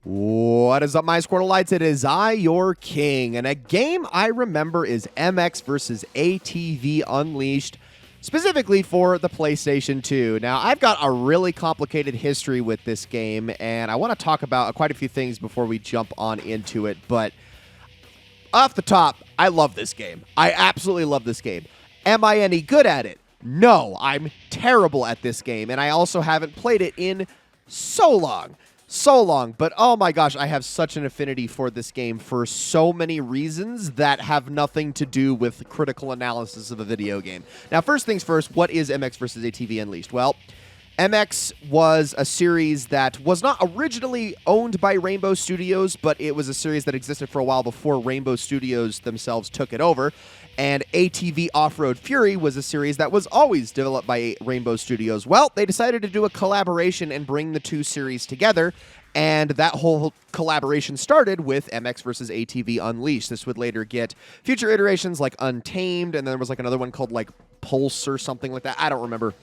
What is up, my Squirtleites? It is I, your king, and a game I remember is MX vs. ATV Unleashed, specifically for the PlayStation 2. Now, I've got a really complicated history with this game, and I want to talk about quite a few things before we jump on into it, but off the top, I love this game. I absolutely love this game. Am I any good at it? No, I'm terrible at this game, and I also haven't played it in so long, but oh my gosh, I have such an affinity for this game for so many reasons that have nothing to do with critical analysis of a video game. Now, first things first, what is MX vs. ATV Unleashed? Well, MX was a series that was not originally owned by Rainbow Studios, but it was a series that existed for a while before Rainbow Studios themselves took it over. And ATV Offroad Fury was a series that was always developed by Rainbow Studios. Well, they decided to do a collaboration and bring the two series together, and that whole collaboration started with MX vs. ATV Unleashed. This would later get future iterations like Untamed, and then there was like another one called like Pulse or something like that. I don't remember.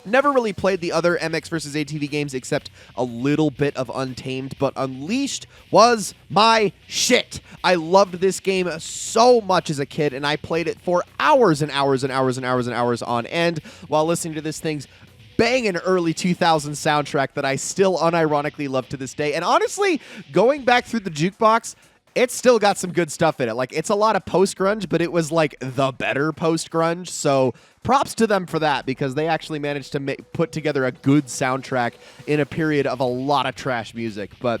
Never really played the other MX vs. ATV games except a little bit of Untamed, but Unleashed was my shit. I loved this game so much as a kid, and I played it for hours and hours and hours and hours and hours on end while listening to this thing's banging early 2000s soundtrack that I still unironically love to this day. And honestly, going back through the jukebox, it's still got some good stuff in it. Like, it's a lot of post-grunge, but it was, like, the better post-grunge. So props to them for that, because they actually managed to put together a good soundtrack in a period of a lot of trash music. But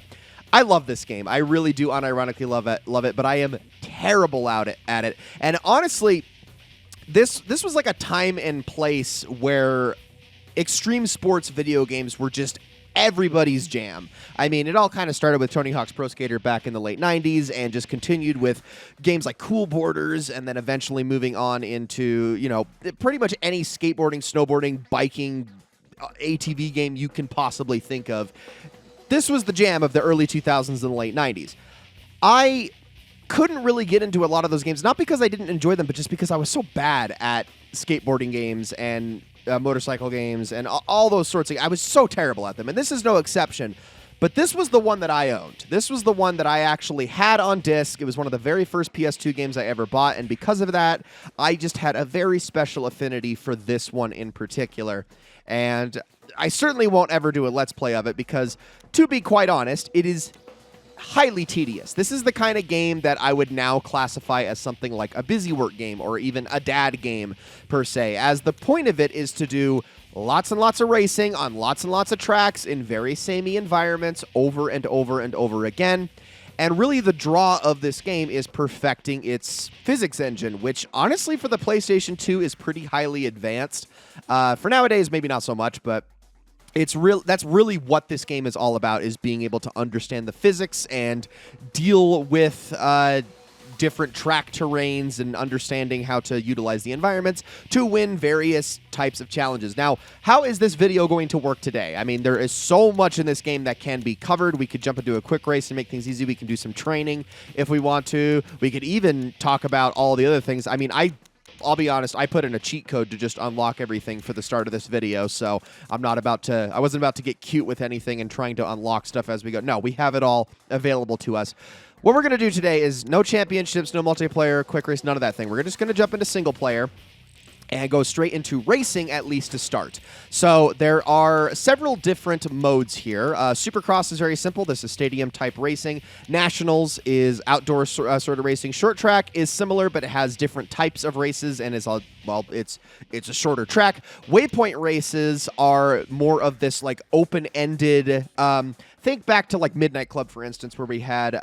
I love this game. I really do unironically love it, but I am terrible at it. And honestly, this was like a time and place where extreme sports video games were just everybody's jam. I mean, it all kind of started with Tony Hawk's Pro Skater back in the late 90s and just continued with games like Cool Borders, and then eventually moving on into, you know, pretty much any skateboarding, snowboarding, biking, ATV game you can possibly think of. This was the jam of the early 2000s and the late 90s. I couldn't really get into a lot of those games, not because I didn't enjoy them, but just because I was so bad at skateboarding games and motorcycle games and all those sorts of things. I was so terrible at them, and this is no exception. But this was the one that I owned. This was the one that I actually had on disc. It was one of the very first PS2 games I ever bought, and because of that, I just had a very special affinity for this one in particular. And I certainly won't ever do a Let's Play of it because, to be quite honest, it is highly tedious. This is the kind of game that I would now classify as something like a busy work game or even a dad game per se, as the point of it is to do lots and lots of racing on lots and lots of tracks in very samey environments over and over and over again. And really the draw of this game is perfecting its physics engine, which honestly for the PlayStation 2 is pretty highly advanced. For nowadays, maybe not so much, but that's really what this game is all about, is being able to understand the physics and deal with different track terrains and understanding how to utilize the environments to win various types of challenges. Now, how is this video going to work today? I mean, there is so much in this game that can be covered. We could jump into a quick race and make things easy. We can do some training if we want to. We could even talk about all the other things. I mean, I'll be honest, I put in a cheat code to just unlock everything for the start of this video, so I wasn't about to get cute with anything and trying to unlock stuff as we go. No, we have it all available to us. What we're going to do today is no championships, no multiplayer, quick race, none of that thing. We're just going to jump into single player and go straight into racing, at least to start. So there are several different modes here. Supercross is very simple. This is stadium-type racing. Nationals is outdoor sort of racing. Short track is similar, but it has different types of races and is it's a shorter track. Waypoint races are more of this like open-ended. Think back to like Midnight Club, for instance, where we had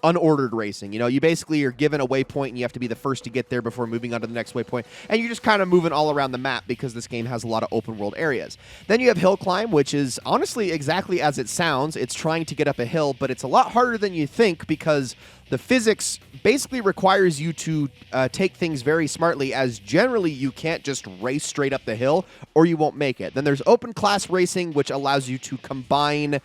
unordered racing. You know, you basically are given a waypoint and you have to be the first to get there before moving on to the next waypoint, and you're just kind of moving all around the map because this game has a lot of open world areas. Then you have hill climb, which is honestly exactly as it sounds. It's trying to get up a hill, but it's a lot harder than you think because the physics basically requires you to take things very smartly, as generally you can't just race straight up the hill or you won't make it. Then there's open class racing, which allows you to combine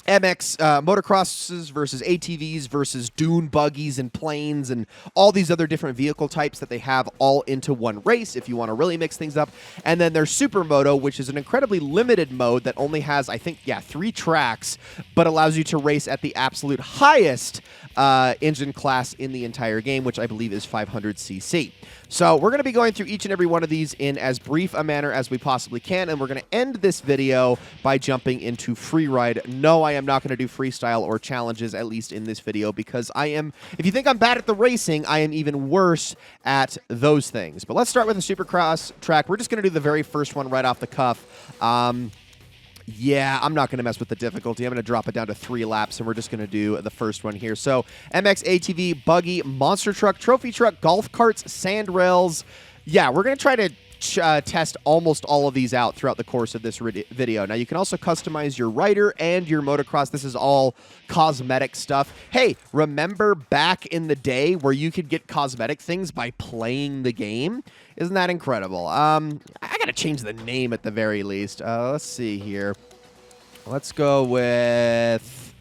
MX motocrosses versus ATVs versus dune buggies and planes and all these other different vehicle types that they have all into one race if you want to really mix things up. And then there's Supermoto, which is an incredibly limited mode that only has, I think, 3 tracks, but allows you to race at the absolute highest engine class in the entire game, which I believe is 500cc. So we're going to be going through each and every one of these in as brief a manner as we possibly can, and we're going to end this video by jumping into freeride. No, I am not going to do freestyle or challenges, at least in this video, because if you think I'm bad at the racing, I am even worse at those things. But let's start with the Supercross track. We're just going to do the very first one right off the cuff. Yeah, I'm not going to mess with the difficulty. I'm going to drop it down to 3 laps, and we're just going to do the first one here. So, MX, ATV, buggy, monster truck, trophy truck, golf carts, sand rails. Yeah, we're going to try to test almost all of these out throughout the course of this video. Now, you can also customize your rider and your motocross. This is all cosmetic stuff. Hey, remember back in the day where you could get cosmetic things by playing the game? Isn't that incredible? I got to change the name at the very least. Let's see here. Let's go with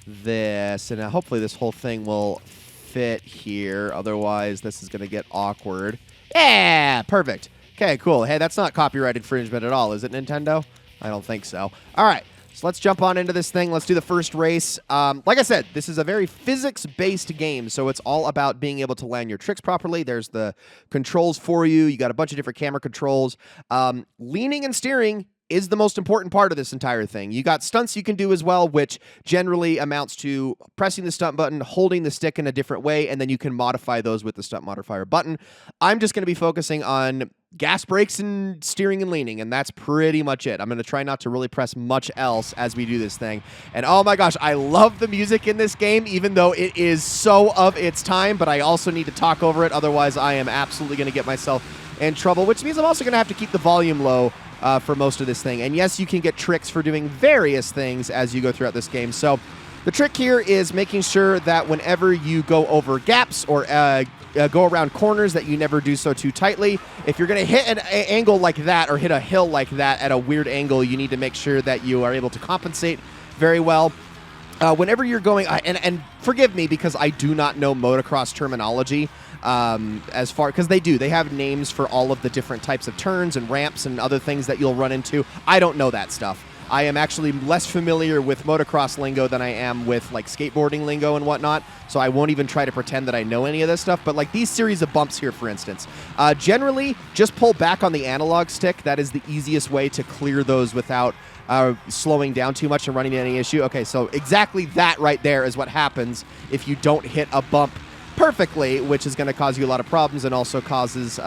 this, and hopefully this whole thing will fit here. Otherwise, this is going to get awkward. Yeah, perfect. Okay, cool. Hey, that's not copyright infringement at all, is it, Nintendo? I don't think so. All right, so let's jump on into this thing. Let's do the first race. Like I said, this is a very physics-based game, so it's all about being able to land your tricks properly. There's the controls for you. You got a bunch of different camera controls. Leaning and steering is the most important part of this entire thing. You got stunts you can do as well, which generally amounts to pressing the stunt button, holding the stick in a different way, and then you can modify those with the stunt modifier button. I'm just going to be focusing on gas brakes and steering and leaning, and that's pretty much it. I'm going to try not to really press much else as we do this thing. And oh my gosh, I love the music in this game, even though it is so of its time, but I also need to talk over it. Otherwise, I am absolutely going to get myself in trouble, which means I'm also going to have to keep the volume low for most of this thing. And yes, you can get tricks for doing various things as you go throughout this game. So the trick here is making sure that whenever you go over gaps or go around corners that you never do so too tightly. If you're going to hit an angle like that or hit a hill like that at a weird angle, you need to make sure that you are able to compensate very well. Whenever you're going, and forgive me because I do not know motocross terminology, because they have names for all of the different types of turns and ramps and other things that you'll run into. I don't know that stuff. I am actually less familiar with motocross lingo than I am with like skateboarding lingo and whatnot, so I won't even try to pretend that I know any of this stuff. But like these series of bumps here, for instance, generally just pull back on the analog stick. That is the easiest way to clear those without slowing down too much and running into any issue. Okay, so exactly that right there is what happens if you don't hit a bump perfectly, which is going to cause you a lot of problems and also causes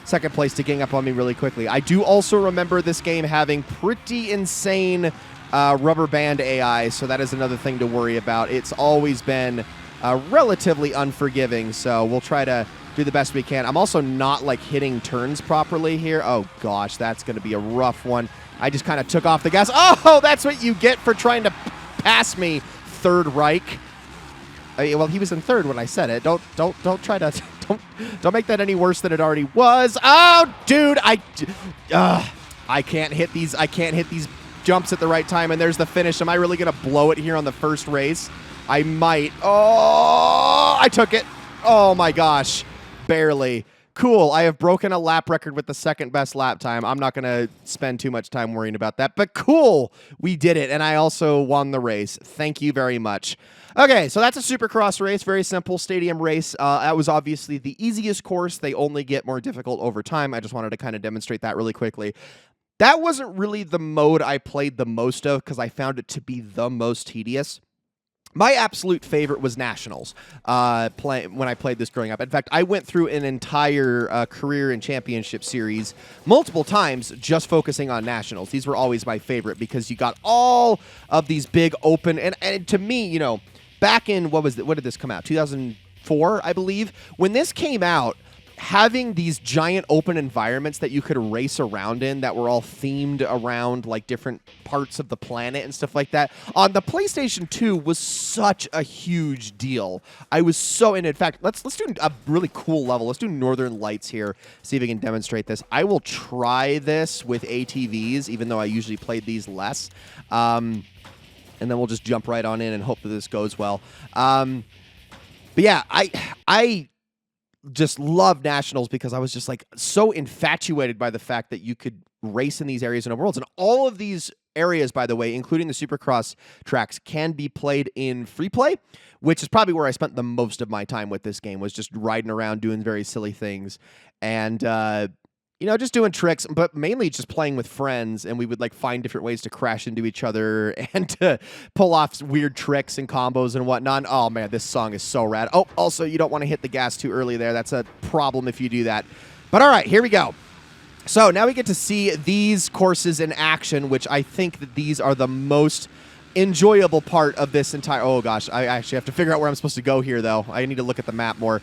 second place to gang up on me really quickly. I do also remember this game having pretty insane rubber band AI, so that is another thing to worry about. It's always been relatively unforgiving, so we'll try to do the best we can. I'm also not like hitting turns properly here. Oh gosh, that's going to be a rough one. I just kind of took off the gas. Oh, that's what you get for trying to pass me, Third Reich. Well, he was in third when I said it. Don't try to don't make that any worse than it already was. Oh, dude, I can't hit these. I can't hit these jumps at the right time. And there's the finish. Am I really gonna blow it here on the first race? I might. Oh, I took it. Oh my gosh, barely. Cool. I have broken a lap record with the second best lap time. I'm not going to spend too much time worrying about that, but cool. We did it, and I also won the race. Thank you very much. Okay, so that's a Supercross race. Very simple stadium race. That was obviously the easiest course. They only get more difficult over time. I just wanted to kind of demonstrate that really quickly. That wasn't really the mode I played the most of because I found it to be the most tedious. My absolute favorite was Nationals when I played this growing up. In fact, I went through an entire career and championship series multiple times just focusing on Nationals. These were always my favorite because you got all of these big open, and to me, you know, back in, what did this come out? 2004, I believe. When this came out, having these giant open environments that you could race around in that were all themed around like different parts of the planet and stuff like that on the PlayStation 2 was such a huge deal. I was so, and in fact, let's do a really cool level. Let's do Northern Lights here, see if we can demonstrate this. I will try this with ATVs, even though I usually played these less. and then we'll just jump right on in and hope that this goes well. But yeah, I just love nationals because I was just like so infatuated by the fact that you could race in these areas in open worlds, and all of these areas, by the way, including the Supercross tracks, can be played in free play, which is probably where I spent the most of my time with this game, was just riding around doing very silly things and just doing tricks, but mainly just playing with friends, and we would like find different ways to crash into each other and to pull off weird tricks and combos and whatnot. Oh man, this song is so rad. Oh, also, you don't want to hit the gas too early there. That's a problem if you do that. But all right, here we go. So now we get to see these courses in action, which I think that these are the most enjoyable part of this entire... Oh, gosh. I actually have to figure out where I'm supposed to go here, though. I need to look at the map more.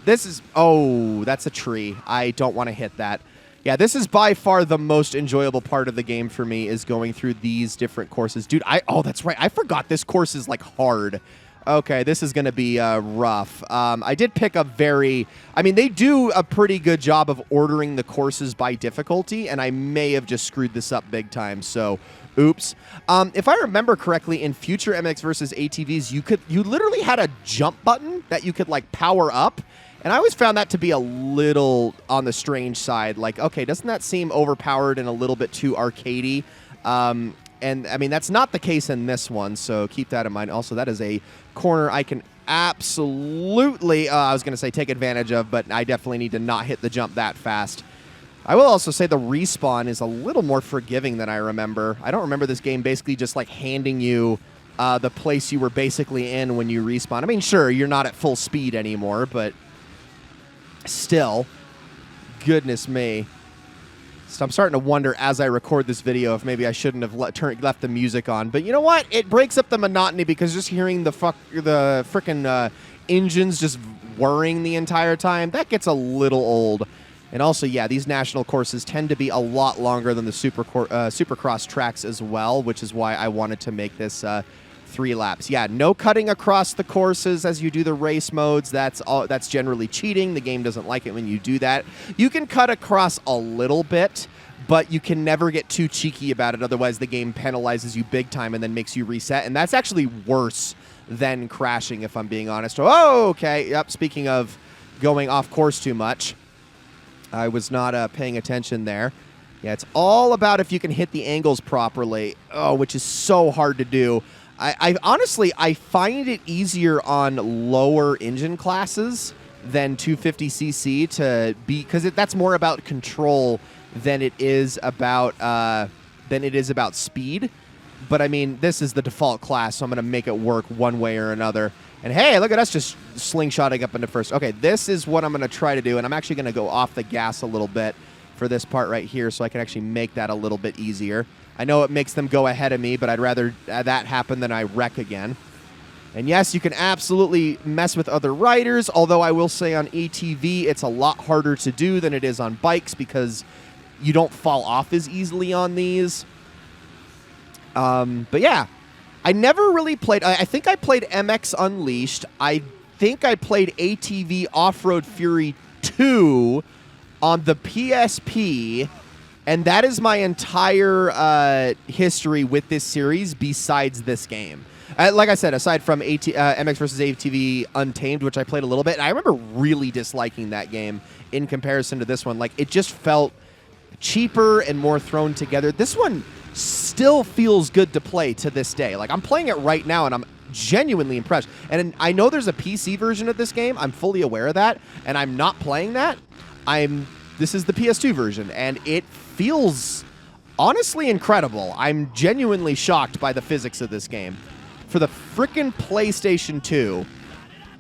This is... Oh, that's a tree. I don't want to hit that. Yeah, this is by far the most enjoyable part of the game for me, is going through these different courses. Dude, oh, that's right. I forgot this course is, like, hard. Okay, this is going to be rough. I did pick a very... I mean, they do a pretty good job of ordering the courses by difficulty, and I may have just screwed this up big time, so oops. If I remember correctly, in future MX versus ATVs, you literally had a jump button that you could, like, power up, and I always found that to be a little on the strange side. Like, okay, doesn't that seem overpowered and a little bit too arcadey? And, I mean, that's not the case in this one, so keep that in mind. Also, that is a corner I can absolutely, I was going to say take advantage of, but I definitely need to not hit the jump that fast. I will also say the respawn is a little more forgiving than I remember. I don't remember this game basically just, like, handing you the place you were basically in when you respawn. I mean, sure, you're not at full speed anymore, but still, goodness me. So I'm starting to wonder as I record this video if maybe I shouldn't have left the music on. But you know what? It breaks up the monotony because just hearing the frickin' engines just whirring the entire time, that gets a little old. And also, yeah, these national courses tend to be a lot longer than the Supercross tracks as well, which is why I wanted to make this 3 laps. Yeah, no cutting across the courses as you do the race modes. That's generally cheating. The game doesn't like it when you do that. You can cut across a little bit, but you can never get too cheeky about it. Otherwise, the game penalizes you big time and then makes you reset. And that's actually worse than crashing, if I'm being honest. Oh, okay. Yep, speaking of going off course too much, I was not paying attention there. Yeah, it's all about if you can hit the angles properly. Oh, which is so hard to do. I honestly, I find it easier on lower engine classes than 250cc to be, because that's more about control than it is about speed. But I mean, this is the default class, so I'm going to make it work one way or another. And hey, look at us just slingshotting up into first. Okay, this is what I'm going to try to do, and I'm actually going to go off the gas a little bit for this part right here so I can actually make that a little bit easier. I know it makes them go ahead of me, but I'd rather that happen than I wreck again. And yes, you can absolutely mess with other riders, although I will say on ATV, it's a lot harder to do than it is on bikes because you don't fall off as easily on these. But yeah, I never really played... I think I played MX Unleashed. I think I played ATV Offroad Fury 2 on the PSP... And that is my entire history with this series besides this game. Like I said, aside from MX vs. ATV Untamed, which I played a little bit, I remember really disliking that game in comparison to this one. Like, it just felt cheaper and more thrown together. This one still feels good to play to this day. Like, I'm playing it right now, and I'm genuinely impressed. And I know there's a PC version of this game. I'm fully aware of that, and I'm not playing that. This is the PS2 version, and it feels honestly incredible. I'm genuinely shocked by the physics of this game. For the frickin' PlayStation 2,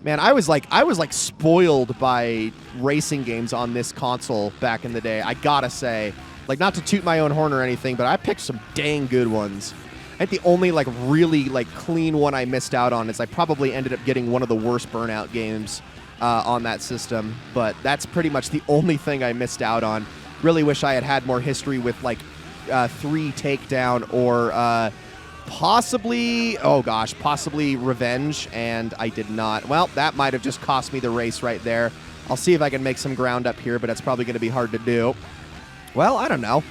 man, I was like spoiled by racing games on this console back in the day. I gotta say, like, not to toot my own horn or anything, but I picked some dang good ones. I think the only like really like clean one I missed out on is I probably ended up getting one of the worst Burnout games on that system, but that's pretty much the only thing I missed out on. Really wish I had more history with like 3 Takedown or possibly Revenge, and I did not. Well, that might have just cost me the race right there. I'll see if I can make some ground up here, but that's probably going to be hard to do. Well, I don't know.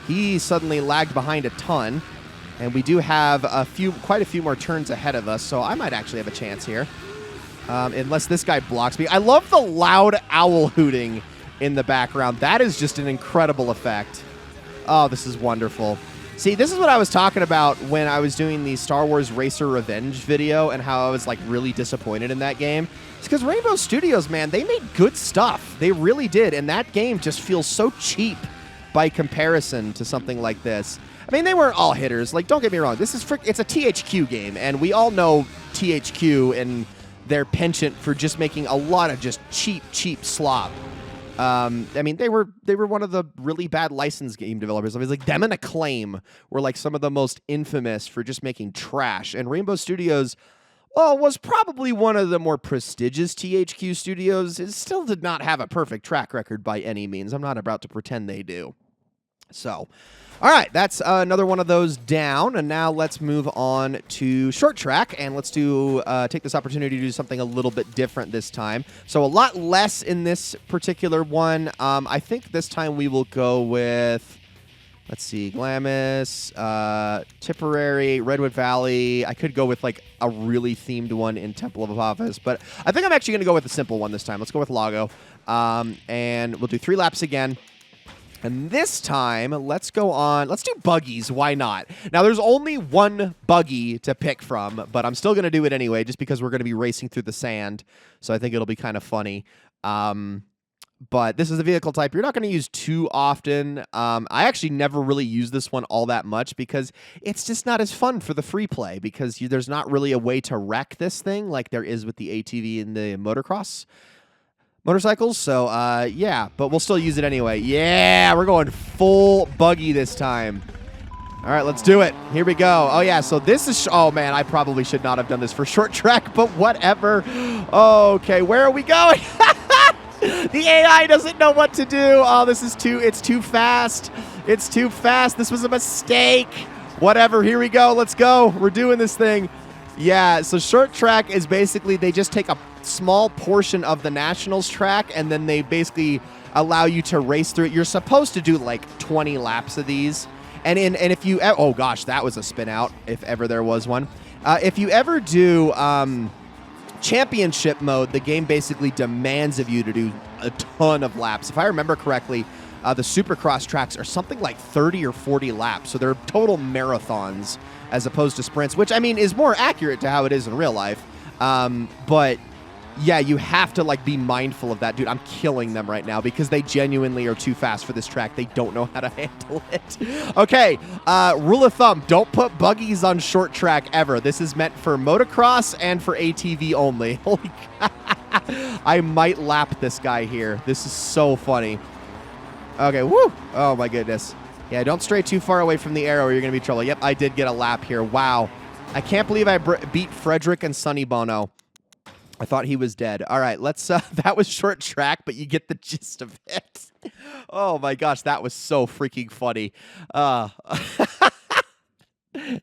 He suddenly lagged behind a ton. And we do have quite a few more turns ahead of us, so I might actually have a chance here. Unless this guy blocks me. I love the loud owl hooting in the background. That is just an incredible effect. Oh, this is wonderful. See, this is what I was talking about when I was doing the Star Wars Racer Revenge video and how I was like really disappointed in that game. It's because Rainbow Studios, man, they made good stuff. They really did. And that game just feels so cheap by comparison to something like this. I mean, they weren't all hitters. Like, don't get me wrong. This is it's a THQ game, and we all know THQ and their penchant for just making a lot of just cheap slop. I mean, they were one of the really bad licensed game developers. I mean, like them and Acclaim were like some of the most infamous for just making trash. And Rainbow Studios, well, was probably one of the more prestigious THQ studios. It still did not have a perfect track record by any means. I'm not about to pretend they do. So, all right, that's another one of those down, and now let's move on to short track, and let's take this opportunity to do something a little bit different this time. So a lot less in this particular one. I think this time we will go with, let's see, Glamis, Tipperary, Redwood Valley. I could go with like a really themed one in Temple of Apophis, but I think I'm actually going to go with a simple one this time. Let's go with Lago, and we'll do 3 laps again. And this time, let's do buggies. Why not? Now, there's only one buggy to pick from, but I'm still going to do it anyway, just because we're going to be racing through the sand. So I think it'll be kind of funny. But this is a vehicle type you're not going to use too often. I actually never really use this one all that much because it's just not as fun for the free play because there's not really a way to wreck this thing like there is with the ATV and the motocross motorcycles. So, yeah, but we'll still use it anyway. Yeah, we're going full buggy this time. All right, let's do it. Here we go. Oh, yeah, so this is... oh, man, I probably should not have done this for short track, but whatever. Okay, where are we going? The AI doesn't know what to do. Oh, it's too fast. It's too fast. This was a mistake. Whatever, here we go. Let's go. We're doing this thing. Yeah, so short track is basically they just take a small portion of the Nationals track and then they basically allow you to race through it. You're supposed to do like 20 laps of these. And if you... oh, gosh, that was a spin out, if ever there was one. If you ever do championship mode, the game basically demands of you to do a ton of laps. If I remember correctly, the Supercross tracks are something like 30 or 40 laps. So they're total marathons as opposed to sprints, which, I mean, is more accurate to how it is in real life. But... yeah, you have to like be mindful of that. Dude, I'm killing them right now because they genuinely are too fast for this track. They don't know how to handle it. Okay, rule of thumb, don't put buggies on short track ever. This is meant for motocross and for ATV only. Holy God. I might lap this guy here. This is so funny. Okay, woo. Oh my goodness. Yeah, don't stray too far away from the arrow or you're going to be in trouble. Yep, I did get a lap here. Wow. I can't believe I beat Frederick and Sonny Bono. I thought he was dead. All right, let's... that was short track, but you get the gist of it. Oh, my gosh, that was so freaking funny. That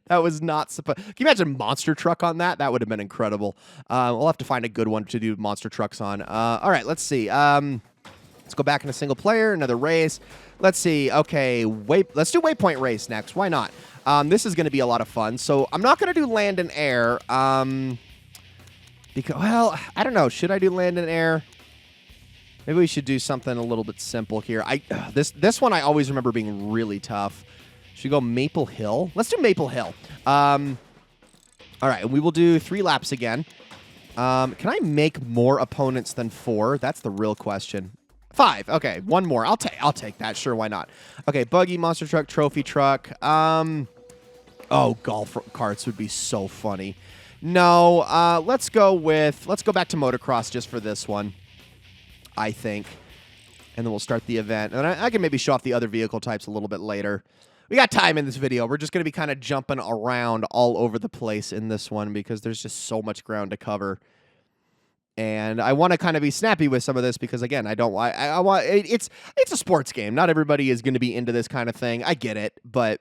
was not supposed... Can you imagine Monster Truck on that? That would have been incredible. We'll have to find a good one to do Monster Trucks on. All right, let's see. Let's go back into single player, another race. Let's see. Okay, let's do Waypoint Race next. Why not? This is going to be a lot of fun. So I'm not going to do land and air. Because, well, I don't know. Should I do land and air? Maybe we should do something a little bit simple here. This one I always remember being really tough. Should we go Maple Hill? Let's do Maple Hill. All right, and we will do 3 laps again. Can I make more opponents than 4? That's the real question. 5. Okay, 1 more. I'll take that. Sure, why not? Okay, buggy, monster truck, trophy truck. Oh, golf carts would be so funny. No, let's go back to motocross just for this one, I think. And then we'll start the event. And I can maybe show off the other vehicle types a little bit later. We got time in this video. We're just going to be kind of jumping around all over the place in this one because there's just so much ground to cover. And I want to kind of be snappy with some of this because, again, it's a sports game. Not everybody is going to be into this kind of thing. I get it, but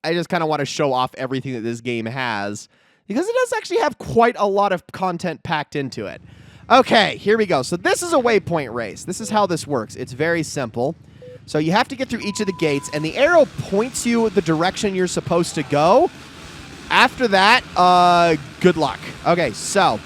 I just kind of want to show off everything that this game has. Because it does actually have quite a lot of content packed into it. Okay, here we go. So this is a waypoint race. This is how this works. It's very simple. So you have to get through each of the gates, and the arrow points you the direction you're supposed to go. After that, good luck. Okay, so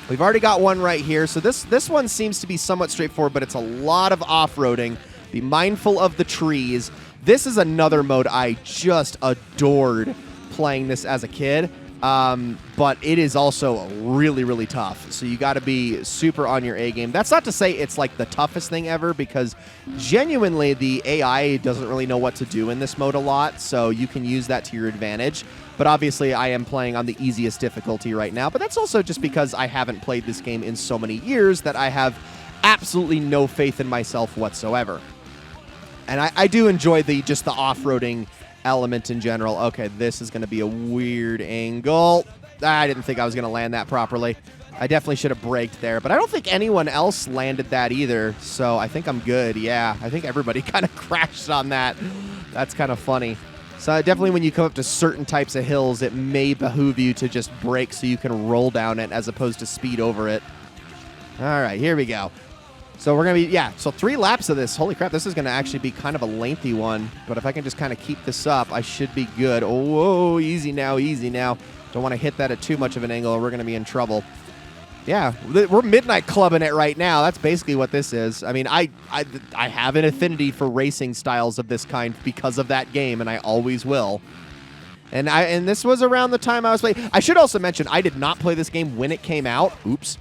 we've already got one right here. So this one seems to be somewhat straightforward, but it's a lot of off-roading. Be mindful of the trees. This is another mode I just adored playing this as a kid. But it is also really, really tough. So you got to be super on your A game. That's not to say it's like the toughest thing ever, because genuinely the AI doesn't really know what to do in this mode a lot. So you can use that to your advantage. But obviously I am playing on the easiest difficulty right now. But that's also just because I haven't played this game in so many years that I have absolutely no faith in myself whatsoever. And I do enjoy just the off-roading element in general. Okay, this is going to be a weird angle. I didn't think I was going to land that properly. I definitely should have braked there, but I don't think anyone else landed that either, so I think I'm good. Yeah, I think everybody kind of crashed on that. That's kind of funny. So definitely when you come up to certain types of hills, it may behoove you to just brake so you can roll down it as opposed to speed over it. All right, here we go. So we're going to be, yeah, so 3 laps of this. Holy crap, this is going to actually be kind of a lengthy one. But if I can just kind of keep this up, I should be good. Oh, whoa, easy now, easy now. Don't want to hit that at too much of an angle or we're going to be in trouble. Yeah, we're midnight clubbing it right now. That's basically what this is. I mean, I have an affinity for racing styles of this kind because of that game, and I always will. And this was around the time I was playing. I should also mention, I did not play this game when it came out. Oops.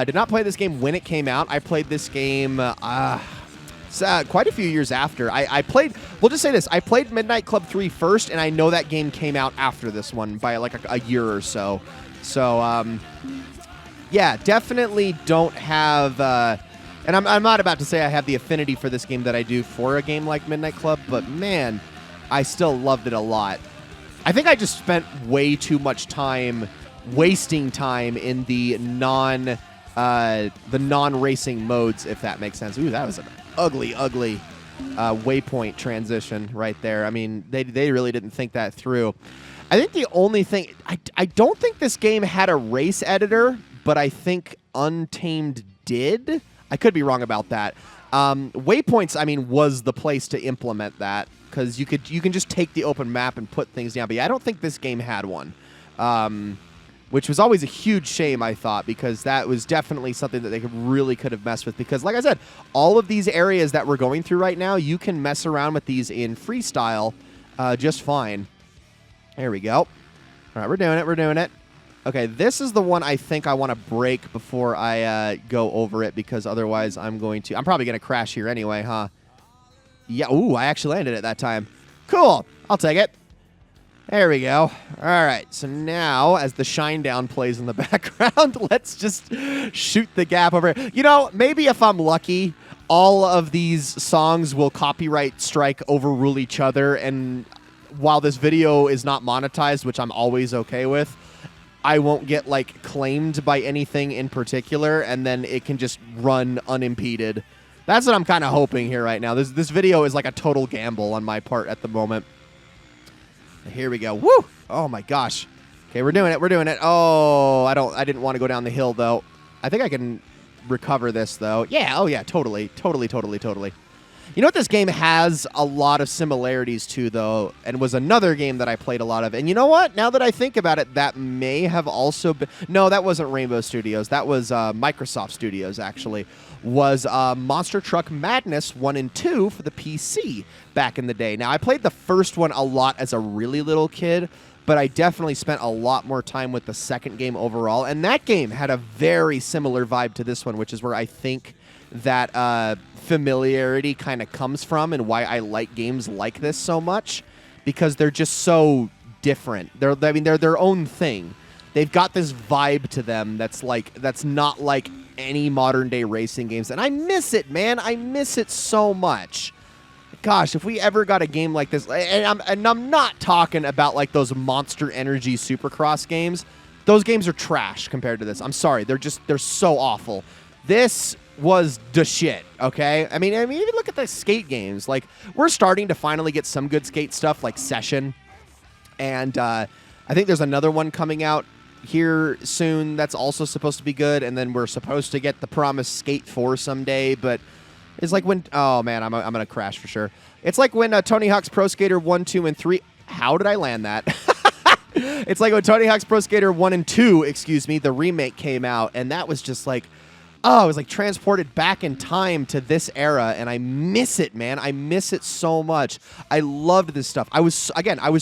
Did not play this game when it came out. I played this game quite a few years after. I played, we'll just say this, I played Midnight Club 3 first, and I know that game came out after this one by like a year or so. So, yeah, definitely don't have, and I'm not about to say I have the affinity for this game that I do for a game like Midnight Club, but man, I still loved it a lot. I think I just spent way too much time wasting time in the non-racing modes, if that makes sense. Ooh, that was an ugly waypoint transition right there. I mean, they really didn't think that through. I think the only thing, I don't think this game had a race editor, but I think Untamed did. I could be wrong about that. Waypoints, I mean, was the place to implement that, because you can just take the open map and put things down. But yeah, I don't think this game had one, which was always a huge shame, I thought, because that was definitely something that they really could have messed with. Because, like I said, all of these areas that we're going through right now, you can mess around with these in freestyle just fine. There we go. All right, we're doing it. We're doing it. Okay, this is the one I think I want to break before I go over it, because otherwise I'm probably going to crash here anyway, huh? Yeah, ooh, I actually landed it that time. Cool, I'll take it. There we go. All right, so now as the shine down plays in the background, let's just shoot the gap over. You know, maybe if I'm lucky, all of these songs will copyright strike overrule each other, and while this video is not monetized, which I'm always okay with, I won't get like claimed by anything in particular, and then it can just run unimpeded. That's what I'm kind of hoping here right now. This video is like a total gamble on my part at the moment. Here we go. Woo! Oh my gosh. Okay, we're doing it. We're doing it. Oh, I didn't want to go down the hill though. I think I can recover this though. Yeah. Oh yeah. Totally. You know what this game has a lot of similarities to, though, and was another game that I played a lot of. And you know what? Now that I think about it, that may have also been... No, that wasn't Rainbow Studios. That was Microsoft Studios, actually. Was Monster Truck Madness 1 and 2 for the PC back in the day. Now, I played the first one a lot as a really little kid, but I definitely spent a lot more time with the second game overall. And that game had a very similar vibe to this one, which is where I think that familiarity kind of comes from, and why I like games like this so much, because they're just so different. They're their own thing. They've got this vibe to them that's not like any modern day racing games, and I miss it, man. I miss it so much. Gosh, if we ever got a game like this, and I'm not talking about like those Monster Energy Supercross games. Those games are trash compared to this. I'm sorry, they're so awful. This was the shit, okay? I mean, even look at the skate games. Like, we're starting to finally get some good skate stuff, like Session. And I think there's another one coming out here soon that's also supposed to be good. And then we're supposed to get the promised Skate 4 someday. But it's like when... Oh, man, I'm going to crash for sure. It's like when Tony Hawk's Pro Skater 1, 2, and 3... How did I land that? It's like when Tony Hawk's Pro Skater 1 and 2, excuse me, the remake came out, and that was just like, oh, I was like transported back in time to this era, and I miss it, man. I miss it so much. I loved this stuff. I was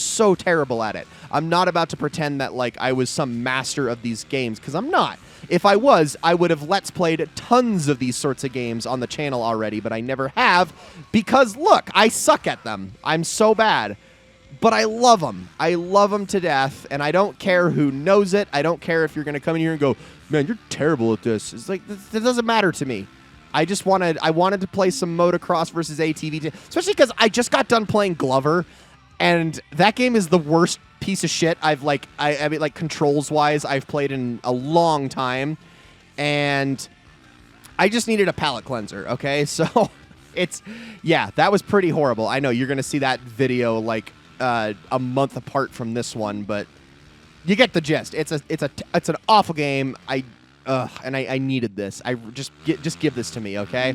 so terrible at it. I'm not about to pretend that like I was some master of these games, because I'm not. If I was, I would have Let's Played tons of these sorts of games on the channel already, but I never have, because look, I suck at them. I'm so bad. But I love them. I love them to death, and I don't care who knows it. I don't care if you're going to come in here and go, man, you're terrible at this. It's like, that doesn't matter to me. I wanted to play some motocross versus ATV, especially because I just got done playing Glover, and that game is the worst piece of shit I mean, like, controls-wise, I've played in a long time, and I just needed a palate cleanser, okay? So, yeah, that was pretty horrible. I know, you're going to see that video, like, a month apart from this one, but you get the gist. It's an awful game. And I needed this. Just give this to me, okay?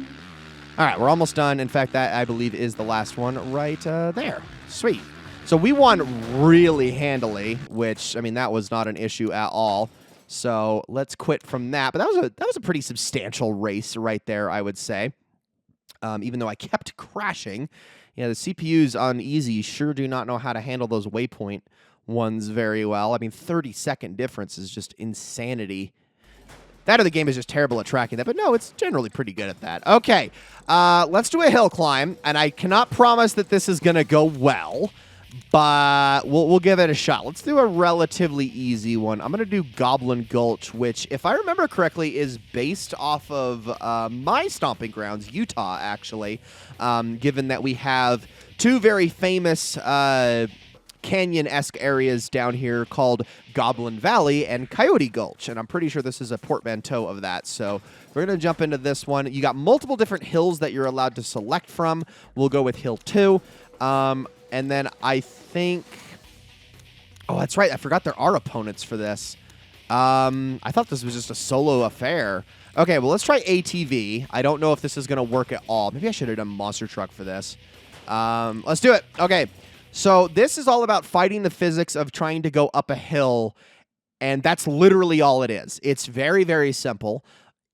All right, we're almost done. In fact, that I believe is the last one right there. Sweet. So we won really handily, which I mean that was not an issue at all. So let's quit from that. But that was a pretty substantial race right there, I would say. Even though I kept crashing. Yeah, the CPUs on easy sure do not know how to handle those waypoint ones very well. I mean, 30-second difference is just insanity. That or the game is just terrible at tracking that, but no, it's generally pretty good at that. Okay, let's do a hill climb, and I cannot promise that this is going to go well, but we'll give it a shot. Let's do a relatively easy one. I'm going to do Goblin Gulch, which, if I remember correctly, is based off of my stomping grounds, Utah, actually, given that we have two very famous canyon-esque areas down here called Goblin Valley and Coyote Gulch, and I'm pretty sure this is a portmanteau of that, so we're going to jump into this one. You got multiple different hills that you're allowed to select from. We'll go with Hill 2. And then I think... Oh, that's right. I forgot there are opponents for this. I thought this was just a solo affair. Okay, well, let's try ATV. I don't know if this is going to work at all. Maybe I should have done Monster Truck for this. Let's do it. Okay, so this is all about fighting the physics of trying to go up a hill, and that's literally all it is. It's very, very simple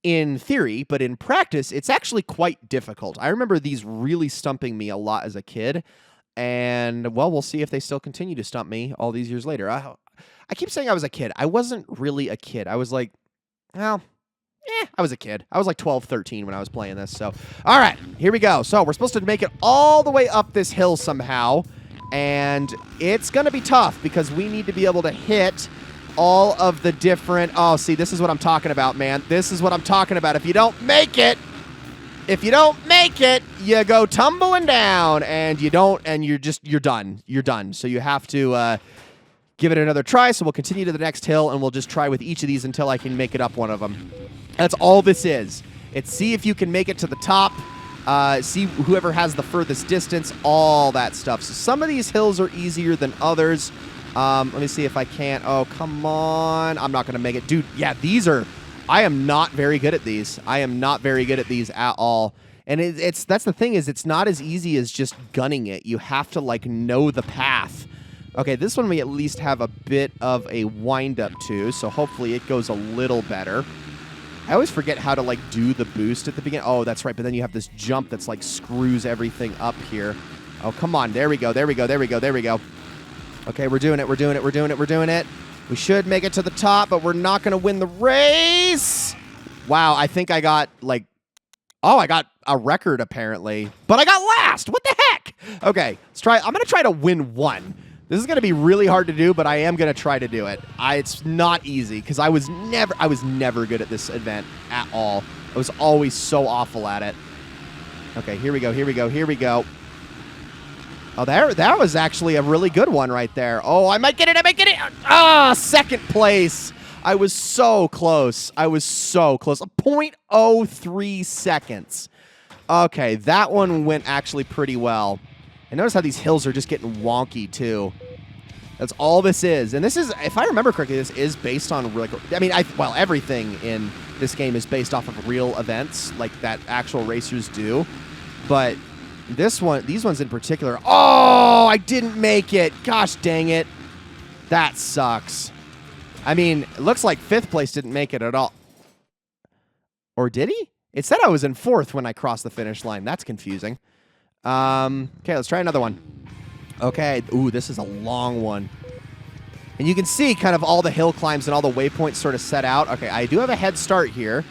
in theory, but in practice, it's actually quite difficult. I remember these really stumping me a lot as a kid. And, well, we'll see if they still continue to stump me all these years later. I keep saying I was a kid. I wasn't really a kid. I was like, well, I was a kid. I was like 12, 13 when I was playing this. So, all right, here we go. So we're supposed to make it all the way up this hill somehow. And it's going to be tough because we need to be able to hit all of the different... Oh, see, this is what I'm talking about, man. This is what I'm talking about. If you don't make it... you go tumbling down, and you don't, and you're done. You're done. So you have to give it another try. So we'll continue to the next hill, and we'll just try with each of these until I can make it up one of them. That's all this is. It's see if you can make it to the top, see whoever has the furthest distance, all that stuff. So some of these hills are easier than others. Let me see if I can't. Oh, come on. I'm not going to make it. Dude, yeah, these are... I am not very good at these. I am not very good at these at all. And that's the thing is it's not as easy as just gunning it. You have to like know the path. Okay, this one we at least have a bit of a wind up to, so hopefully it goes a little better. I always forget how to like do the boost at the beginning. Oh, that's right. But then you have this jump that's like screws everything up here. Oh, come on. There we go. There we go. There we go. There we go. Okay, we're doing it. We're doing it. We're doing it. We're doing it. We should make it to the top, but we're not going to win the race. Wow, I think I got, like... Oh, I got a record, apparently. But I got last! What the heck? Okay, let's try... I'm going to try to win one. This is going to be really hard to do, but I am going to try to do it. It's not easy, because I was never good at this event at all. I was always so awful at it. Okay, here we go, here we go, here we go. Oh, that was actually a really good one right there. Oh, I might get it, I might get it. Ah, second place. I was so close. I was so close. 0.03 seconds. Okay, that one went actually pretty well. And notice how these hills are just getting wonky, too. That's all this is. And this is, if I remember correctly, this is based on, like, I mean, well, everything in this game is based off of real events, like that actual racers do. But... these ones in particular. Oh, I didn't make it. Gosh dang it. That sucks. I mean, it looks like 5th place didn't make it at all. Or did he? It said I was in 4th when I crossed the finish line. That's confusing. Okay, let's try another one. Okay. Ooh, this is a long one. And you can see kind of all the hill climbs and all the waypoints sort of set out. Okay, I do have a head start here,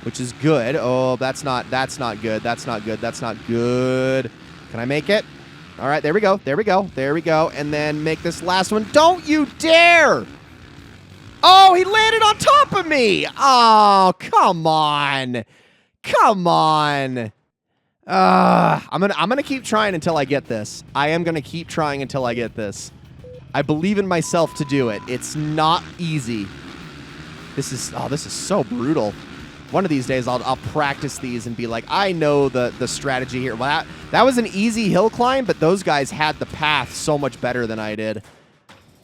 which is good. Oh, that's not good. That's not good. That's not good. Can I make it? All right, there we go. There we go. There we go. And then make this last one. Don't you dare! Oh, he landed on top of me! Oh, come on. Come on. I'm gonna keep trying until I get this. I am gonna keep trying until I get this. I believe in myself to do it. It's not easy. This is so brutal. One of these days, I'll practice these and be like, I know the strategy here. Well, that was an easy hill climb, but those guys had the path so much better than I did.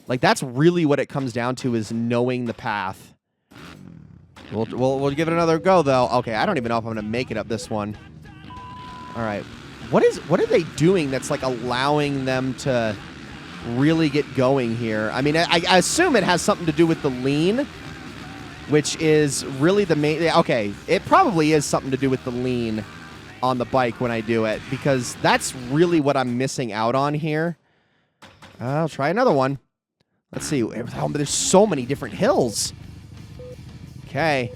Like, that's really what it comes down to, is knowing the path. We'll give it another go, though. Okay, I don't even know if I'm going to make it up this one. All right. What are they doing that's, like, allowing them to really get going here? I mean, I assume it has something to do with the lean, which is really the main... Okay, it probably is something to do with the lean on the bike when I do it, because that's really what I'm missing out on here. I'll try another one. Let's see. Oh, there's so many different hills. Okay.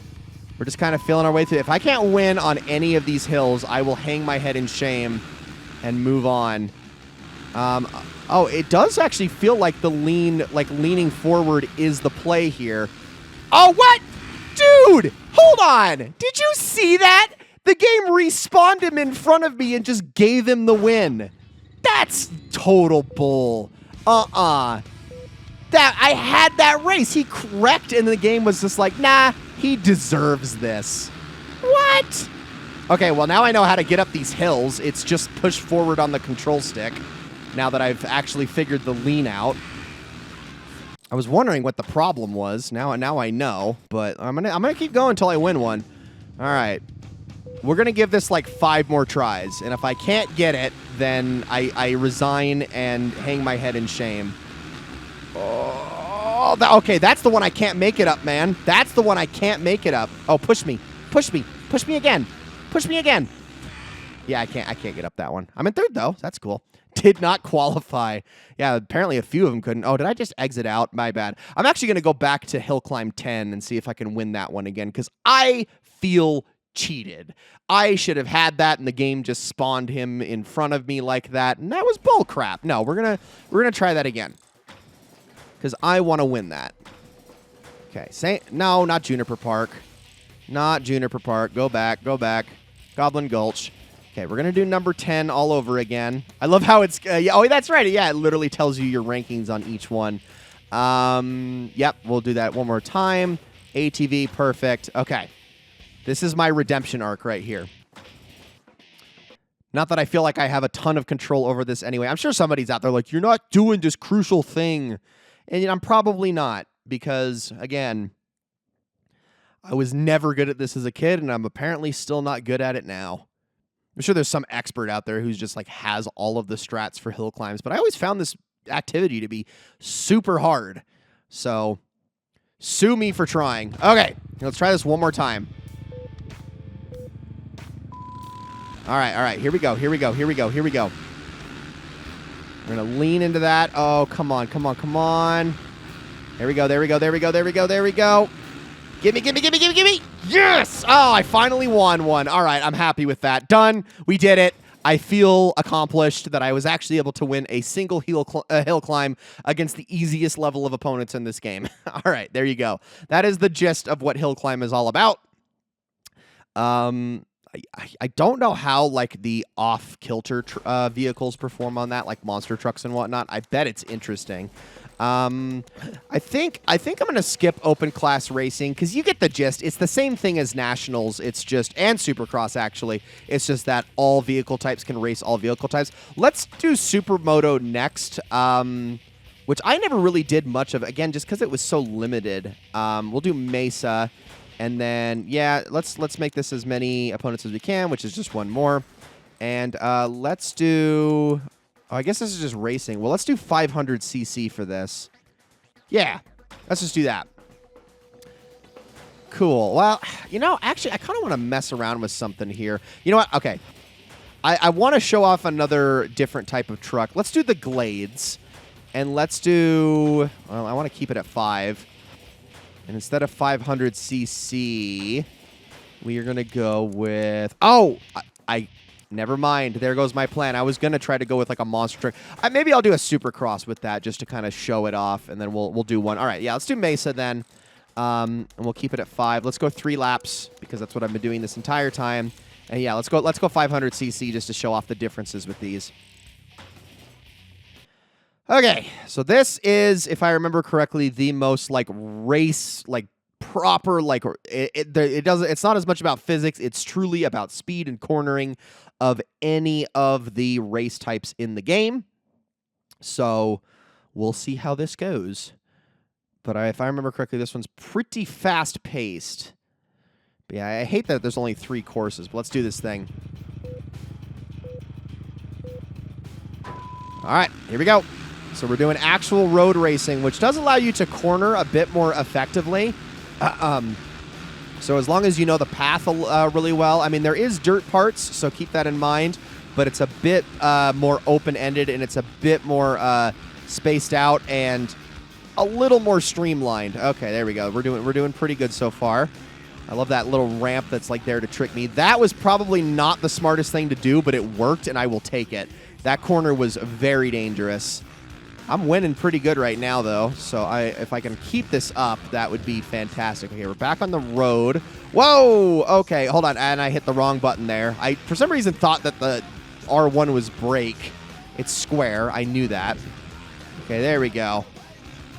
We're just kind of feeling our way through. If I can't win on any of these hills, I will hang my head in shame and move on. Oh, it does actually feel like the leaning forward is the play here. Oh, what? Dude, hold on. Did you see that? The game respawned him in front of me and just gave him the win. That's total bull. That I had that race. He wrecked, and the game was just like, nah, he deserves this. What? Okay, well, now I know how to get up these hills. It's just push forward on the control stick, now that I've actually figured the lean out. I was wondering what the problem was. Now I know, but I'm gonna keep going until I win one. All right. We're going to give this like 5 more tries, and if I can't get it, then I resign and hang my head in shame. Oh, okay, that's the one I can't make it up, man. That's the one I can't make it up. Oh, push me. Push me. Push me again. Push me again. Yeah, I can't get up that one. I'm in 3rd, though. That's cool. Did not qualify. Yeah, apparently a few of them couldn't. Oh, did I just exit out? My bad. I'm actually going to go back to Hill Climb 10 and see if I can win that one again, because I feel cheated. I should have had that, and the game just spawned him in front of me like that, and that was bull crap. No, we're gonna try that again, because I want to win that. Okay, no, not Juniper Park. Not Juniper Park. Go back. Go back. Goblin Gulch. Okay, we're going to do number 10 all over again. I love how it's... yeah, oh, that's right. Yeah, it literally tells you your rankings on each one. Yep, we'll do that one more time. ATV, perfect. Okay. This is my redemption arc right here. Not that I feel like I have a ton of control over this anyway. I'm sure somebody's out there like, you're not doing this crucial thing. And I'm probably not, because, again, I was never good at this as a kid, and I'm apparently still not good at it now. I'm sure there's some expert out there who's just like has all of the strats for hill climbs, but I always found this activity to be super hard. So sue me for trying. Okay, let's try this one more time. All right, here we go. We're going to lean into that. Oh, come on. There we go. Gimme. Yes! Oh, I finally won one. All right, I'm happy with that. Done. We did it. I feel accomplished that I was actually able to win a single hill climb against the easiest level of opponents in this game. All right, there you go. That is the gist of what hill climb is all about. I don't know how like the off-kilter vehicles perform on that, like monster trucks and whatnot. I bet it's interesting. I think I'm gonna skip open class racing, because you get the gist. It's the same thing as nationals. It's just, and Supercross actually. It's just that all vehicle types can race all vehicle types. Let's do Supermoto next, which I never really did much of, again, just because it was so limited. We'll do Mesa, and then yeah, let's make this as many opponents as we can, which is just one more, and let's do. Oh, I guess this is just racing. Well, let's do 500cc for this. Yeah, let's just do that. Cool. Well, actually, I kind of want to mess around with something here. You know what? Okay. I want to show off another different type of truck. Let's do the Glades. And let's do... Well, I want to keep it at 5. And instead of 500cc, we are going to go with... Oh! Never mind. There goes my plan. I was going to try to go with, like, a monster truck. Maybe I'll do a Supercross with that just to kind of show it off. And then we'll do one. All right. Yeah, let's do Mesa then. And we'll keep it at 5. Let's go 3 laps because that's what I've been doing this entire time. And yeah, let's go 500cc just to show off the differences with these. Okay, so this is, if I remember correctly, the most like race, like proper, like it's not as much about physics. It's truly about speed and cornering of any of the race types in the game. So we'll see how this goes. But if I remember correctly, this one's pretty fast-paced. But yeah, I hate that there's only 3 courses, but let's do this thing. All right, here we go. So we're doing actual road racing, which does allow you to corner a bit more effectively. So as long as you know the path really well. I mean, there is dirt parts, so keep that in mind. But it's a bit more open-ended, and it's a bit more spaced out and a little more streamlined. Okay, there we go. We're doing pretty good so far. I love that little ramp that's like there to trick me. That was probably not the smartest thing to do, but it worked, and I will take it. That corner was very dangerous. I'm winning pretty good right now, though, so if I can keep this up, that would be fantastic. Okay, we're back on the road. Whoa! Okay, hold on, and I hit the wrong button there. I, for some reason, thought that the R1 was brake. It's square. I knew that. Okay, there we go.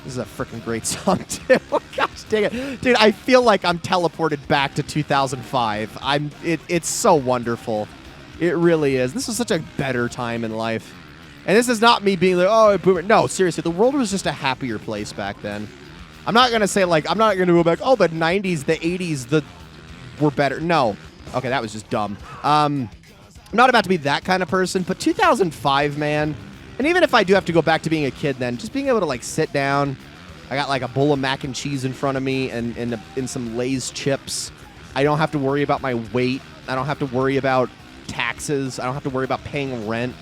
This is a freaking great song, too. Gosh dang it. Dude, I feel like I'm teleported back to 2005. It's so wonderful. It really is. This was such a better time in life. And this is not me being like, oh, boomer. No, seriously, the world was just a happier place back then. I'm not going to say, like, I'm not going to go back, oh, the 90s, the 80s, were better. No. Okay, that was just dumb. I'm not about to be that kind of person, but 2005, man. And even if I do have to go back to being a kid then, just being able to, like, sit down. I got, like, a bowl of mac and cheese in front of me and some Lay's chips. I don't have to worry about my weight. I don't have to worry about taxes. I don't have to worry about paying rent.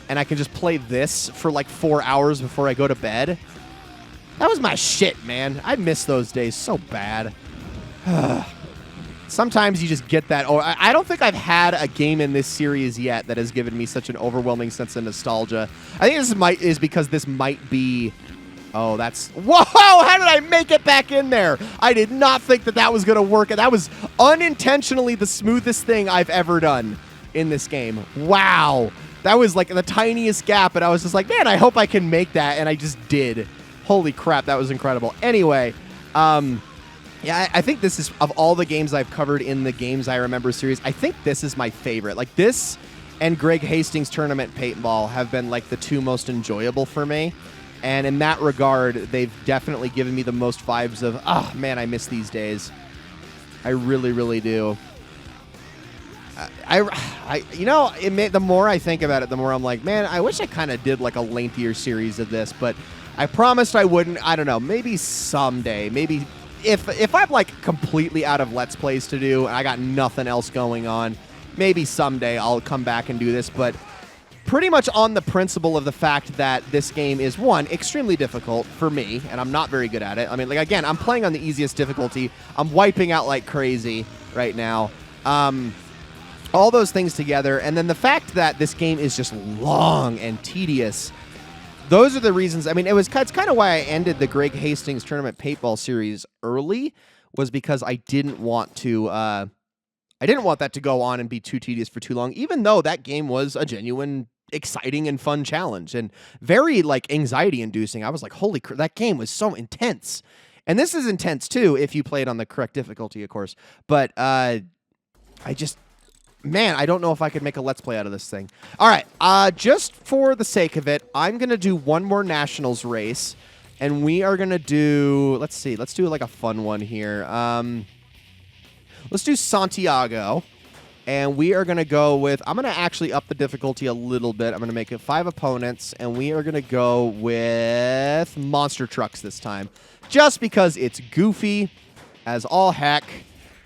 And I can just play this for, like, 4 hours before I go to bed. That was my shit, man. I miss those days so bad. Sometimes you just get that. I don't think I've had a game in this series yet that has given me such an overwhelming sense of nostalgia. I think this is because this might be... Oh, that's... Whoa! How did I make it back in there? I did not think that was going to work. And that was unintentionally the smoothest thing I've ever done in this game. Wow. That was like the tiniest gap, and I was just like, man, I hope I can make that, and I just did. Holy crap, that was incredible. Anyway, yeah, I think this is, of all the games I've covered in the Games I Remember series, I think this is my favorite. Like, this and Greg Hastings Tournament Paintball have been, like, the 2 most enjoyable for me. And in that regard, they've definitely given me the most vibes of, oh, man, I miss these days. I really, really do. The more I think about it, the more I'm like, man, I wish I kind of did like a lengthier series of this, but I promised I wouldn't. I don't know, maybe someday, maybe if I'm like completely out of Let's Plays to do and I got nothing else going on, maybe someday I'll come back and do this, but pretty much on the principle of the fact that this game is, one, extremely difficult for me, and I'm not very good at it. I mean, like, again, I'm playing on the easiest difficulty. I'm wiping out like crazy right now. All those things together, and then the fact that this game is just long and tedious, those are the reasons. I mean, it's kind of why I ended the Greg Hastings Tournament Paintball series early, was because I didn't want that to go on and be too tedious for too long, even though that game was a genuine, exciting, and fun challenge, and very, like, anxiety-inducing. I was like, holy crap, that game was so intense. And this is intense, too, if you play it on the correct difficulty, of course. But, man, I don't know if I could make a Let's Play out of this thing. All right, just for the sake of it, I'm going to do one more Nationals race, and we are going to do, let's see, let's do like a fun one here. Let's do Santiago, And we are going to go with, I'm going to actually up the difficulty a little bit. I'm going to make it 5 opponents, and we are going to go with monster trucks this time. Just because it's goofy as all heck.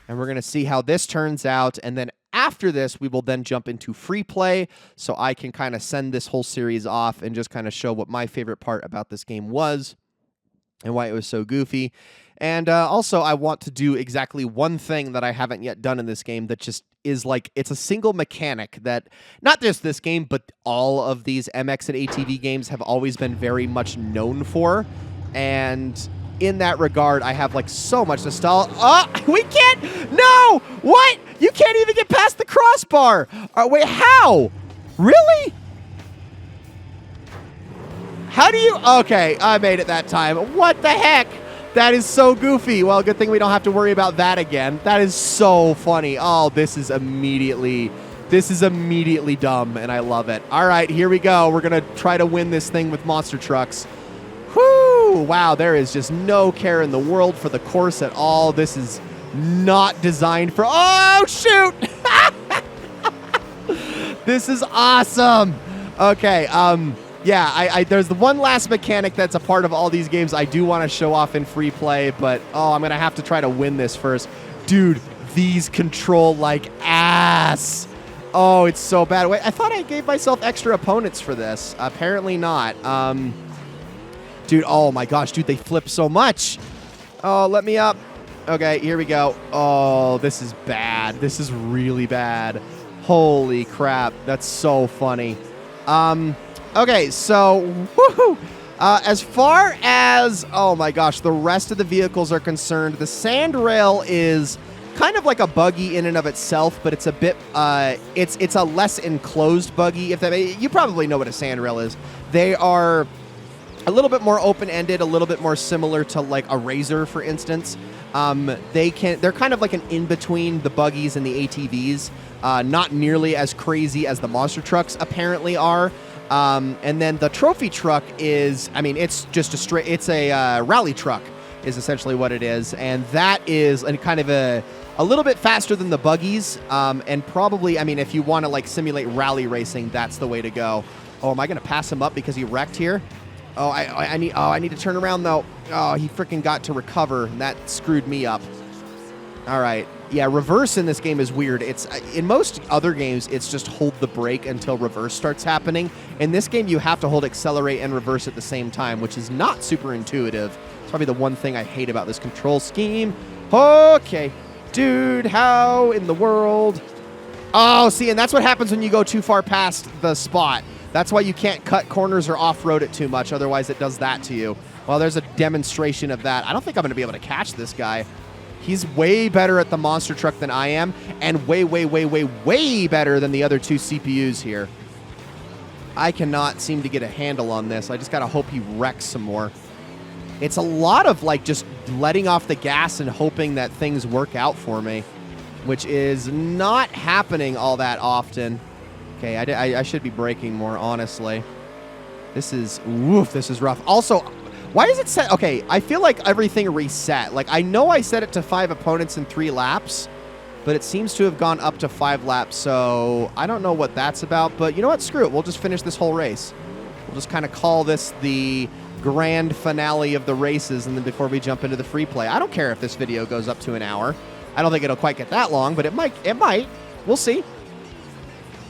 And we're going to see how this turns out. And then after this, we will then jump into free play. So I can kind of send this whole series off and just kind of show what my favorite part about this game was and why it was so goofy. And also, I want to do exactly one thing that I haven't yet done in this game that just is like, it's a single mechanic that, not just this game, but all of these MX and ATV games have always been very much known for. And in that regard, I have like so much nostalgia. Oh, we can't, no, what? You can't even get past the crossbar. Wait, how? Really? How do you, okay, I made it that time. What the heck? That is so goofy. Well, good thing we don't have to worry about that again. That is so funny. Oh, this is immediately dumb, and I love it. All right, here we go. We're going to try to win this thing with monster trucks. Whoo! Wow, there is just no care in the world for the course at all. This is not designed for, oh, shoot! This is awesome. Okay, yeah, there's the one last mechanic that's a part of all these games I do want to show off in free play, but, oh, I'm going to have to try to win this first. Dude, these control like ass. Oh, it's so bad. Wait, I thought I gave myself extra opponents for this. Apparently not. Dude, oh my gosh, dude, they flip so much. Oh, let me up. Okay, here we go. Oh, this is bad. This is really bad. Holy crap. That's so funny. Okay, so, woohoo! As far as, oh my gosh, the rest of the vehicles are concerned, the sandrail is kind of like a buggy in and of itself, but it's a bit, it's a less enclosed buggy. If that, you probably know what a sandrail is. They are a little bit more open-ended, a little bit more similar to like a Razor, for instance. They're kind of like an in-between the buggies and the ATVs. Not nearly as crazy as the monster trucks apparently are. And then the trophy truck is, I mean, it's just it's a rally truck is essentially what it is. And that is kind of a little bit faster than the buggies. And probably, I mean, if you want to like simulate rally racing, that's the way to go. Oh, am I going to pass him up because he wrecked here? Oh, I need to turn around though. Oh, he freaking got to recover and that screwed me up. All right. Yeah, reverse in this game is weird. It's in most other games, it's just hold the brake until reverse starts happening. In this game, you have to hold accelerate and reverse at the same time, which is not super intuitive. It's probably the one thing I hate about this control scheme. Okay. Dude, how in the world? Oh, see, and that's what happens when you go too far past the spot. That's why you can't cut corners or off-road it too much. Otherwise, it does that to you. Well, there's a demonstration of that. I don't think I'm going to be able to catch this guy. He's way better at the monster truck than I am, and way, way, way, way, way better than the other two CPUs here. I cannot seem to get a handle on this. I just got to hope he wrecks some more. It's a lot of, like, just letting off the gas and hoping that things work out for me, which is not happening all that often. Okay, I should be braking more, honestly. This is rough. Also, why is it set? Okay, I feel like everything reset. Like, I know I set it to 5 opponents in 3 laps, but it seems to have gone up to 5 laps, so I don't know what that's about. But you know what? Screw it. We'll just finish this whole race. We'll just kind of call this the grand finale of the races, and then before we jump into the free play. I don't care if this video goes up to an hour. I don't think it'll quite get that long, but it might. We'll see.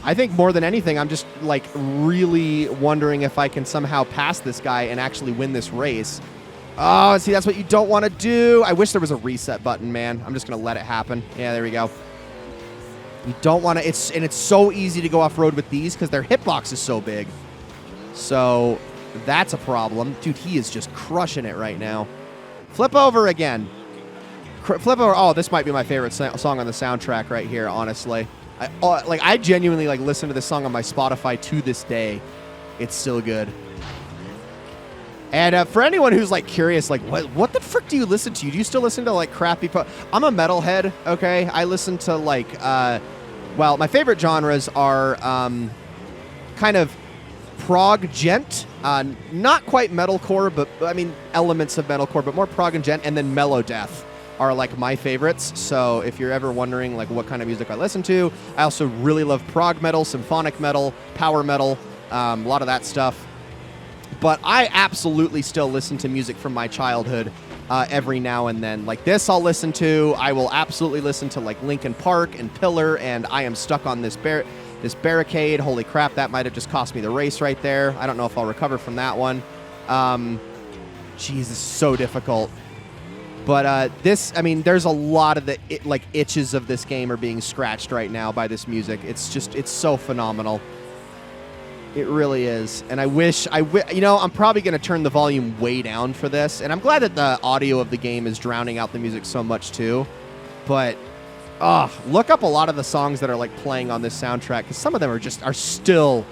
I think more than anything, I'm just like really wondering if I can somehow pass this guy and actually win this race. Oh, see, that's what you don't want to do. I wish there was a reset button, man. I'm just going to let it happen. Yeah, there we go. You don't want to, it's so easy to go off-road with these because their hitbox is so big. So that's a problem. Dude, he is just crushing it right now. Flip over again. Flip over. Oh, this might be my favorite song on the soundtrack right here, honestly. I genuinely listen to this song on my Spotify to this day. It's still good. And for anyone who's curious, what the frick do you listen to? Do you still listen to crappy? I'm a metalhead. Okay, I listen to well, my favorite genres are kind of prog gent, not quite metalcore, but I mean elements of metalcore, but more prog and gent, and then mellow death. are like my favorites. So if you're ever wondering like what kind of music I listen to, I also really love prog metal, symphonic metal, power metal, a lot of that stuff. But I absolutely still listen to music from my childhood every now and then. Like this I'll listen to. I will absolutely listen to like Linkin Park and Pillar and I Am Stuck on This Barricade. Holy crap, that might have just cost me the race right there. I don't know if I'll recover from that one. Jeez, this is so difficult. But this, I mean, there's a lot of the itches of this game are being scratched right now by this music. It's so phenomenal. It really is. And I wish, you know, I'm probably going to turn the volume way down for this. And I'm glad that the audio of the game is drowning out the music so much too. But, look up a lot of the songs that are like playing on this soundtrack, because some of them are still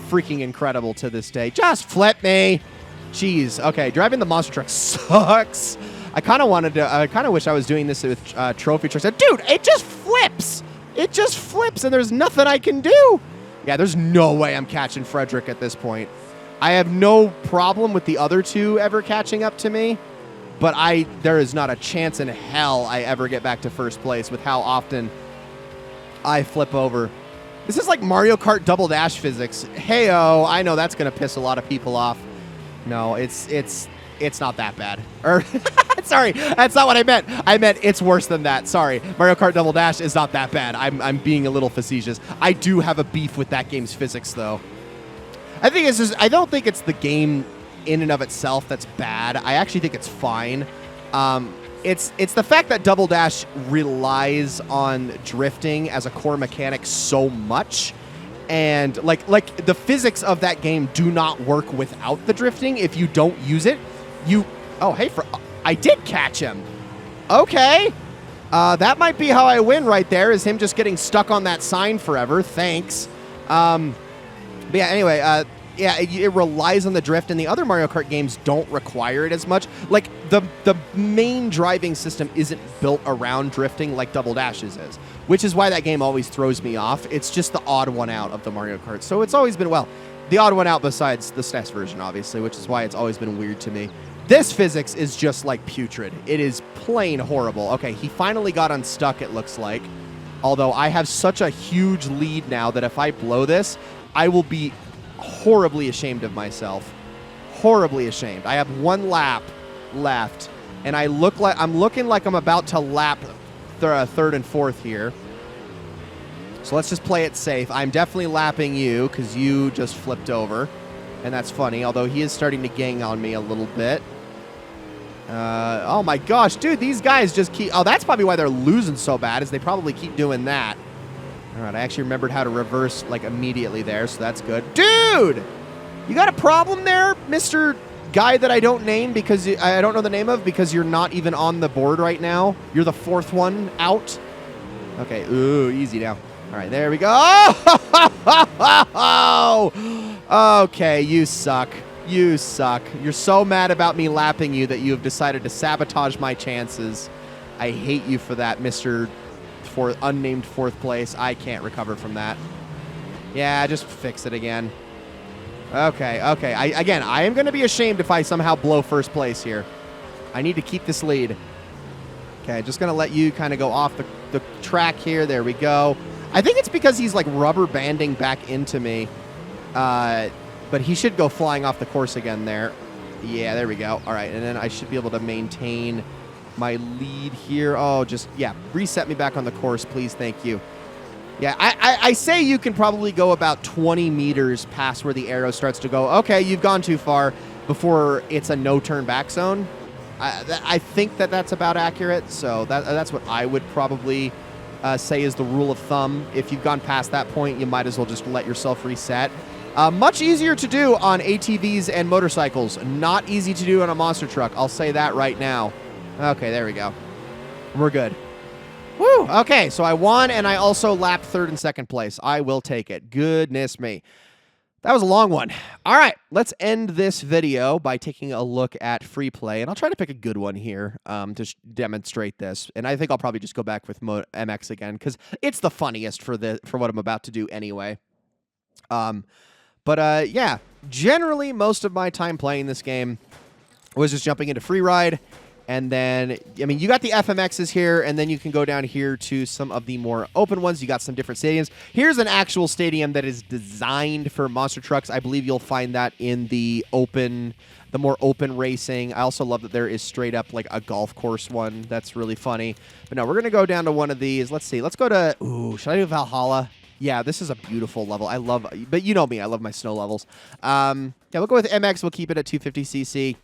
freaking incredible to this day. Just flip me. Jeez. Okay, driving the monster truck sucks. I kind of wish I was doing this with trophy trucks. Dude, it just flips. It just flips and there's nothing I can do. Yeah, there's no way I'm catching Frederick at this point. I have no problem with the other two ever catching up to me, but there is not a chance in hell I ever get back to first place with how often I flip over. This is like Mario Kart Double Dash physics. Hey-oh, I know that's going to piss a lot of people off. No, it's not that bad. Or sorry, that's not what I meant. I meant it's worse than that. Sorry. Mario Kart Double Dash is not that bad. I'm being a little facetious. I do have a beef with that game's physics, though. I don't think it's the game in and of itself that's bad. I actually think it's fine. It's the fact that Double Dash relies on drifting as a core mechanic so much. And like the physics of that game do not work without the drifting. If you don't use it, oh, hey, I did catch him. Okay. That might be how I win right there, is him just getting stuck on that sign forever. Thanks. But yeah, anyway, yeah, it relies on the drift, and the other Mario Kart games don't require it as much. Like, the main driving system isn't built around drifting like Double Dash's is, which is why that game always throws me off. It's just the odd one out of the Mario Kart. So it's always been, well, the odd one out besides the SNES version, obviously, which is why it's always been weird to me. This physics is just, like, putrid. It is plain horrible. Okay, he finally got unstuck, it looks like. Although I have such a huge lead now that if I blow this, I will be horribly ashamed of myself. Horribly ashamed. I have one lap left, and I'm looking like I'm about to lap third and fourth here. So let's just play it safe. I'm definitely lapping you because you just flipped over, and that's funny, although he is starting to gang on me a little bit. Oh my gosh, dude, these guys just keep... Oh, that's probably why they're losing so bad, is they probably keep doing that. All right, I actually remembered how to reverse, like, immediately there, so that's good. Dude! You got a problem there, Mr. Guy that I don't name because I don't know the name of, because you're not even on the board right now? You're the fourth one out? Okay, ooh, easy now. All right, there we go. Oh! Okay, you suck. You suck. You're so mad about me lapping you that you have decided to sabotage my chances. I hate you for that, Mr. Unnamed fourth place. I can't recover from that. Yeah, just fix it again. Okay. Again, I am going to be ashamed if I somehow blow first place here. I need to keep this lead. Okay, just going to let you kind of go off the track here. There we go. I think it's because he's like rubber banding back into me. But he should go flying off the course again there. Yeah, there we go. All right, and then I should be able to maintain my lead here. Oh, just, yeah, reset me back on the course, please. Thank you. Yeah, I say you can probably go about 20 meters past where the arrow starts to go. Okay, you've gone too far before it's a no-turn back zone. I think that's about accurate, so that's what I would probably say is the rule of thumb. If you've gone past that point, you might as well just let yourself reset. Much easier to do on ATVs and motorcycles. Not easy to do on a monster truck. I'll say that right now. Okay, there we go. We're good. Woo! Okay, so I won, and I also lapped third and second place. I will take it. Goodness me. That was a long one. All right, let's end this video by taking a look at free play, and I'll try to pick a good one here to demonstrate this. And I think I'll probably just go back with MX again because it's the funniest for what I'm about to do anyway. Yeah, generally most of my time playing this game was just jumping into free ride And then, I mean, you got the FMXs here, and then you can go down here to some of the more open ones. You got some different stadiums. Here's an actual stadium that is designed for monster trucks. I believe you'll find that in the more open racing. I also love that there is straight up like a golf course one. That's really funny. But no, we're going to go down to one of these. Let's see. Let's go to, should I do Valhalla? Yeah, this is a beautiful level. I love, but you know me, I love my snow levels. Yeah, we'll go with MX. We'll keep it at 250cc.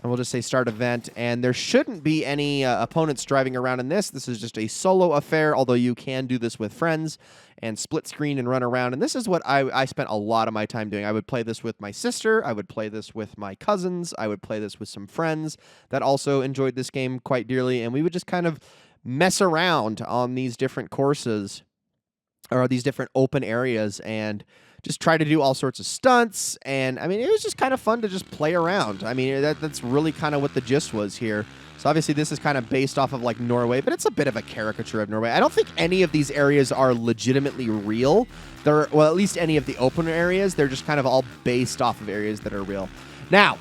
And we'll just say start event. And there shouldn't be any opponents driving around in this. This is just a solo affair, although you can do this with friends and split screen and run around. And this is what I spent a lot of my time doing. I would play this with my sister. I would play this with my cousins. I would play this with some friends that also enjoyed this game quite dearly. And we would just kind of mess around on these different courses or these different open areas and just try to do all sorts of stunts. And, I mean, it was just kind of fun to just play around. I mean, that's really kind of what the gist was here. So, obviously, this is kind of based off of, like, Norway, but it's a bit of a caricature of Norway. I don't think any of these areas are legitimately real. Well, at least any of the open areas. They're just kind of all based off of areas that are real. Now,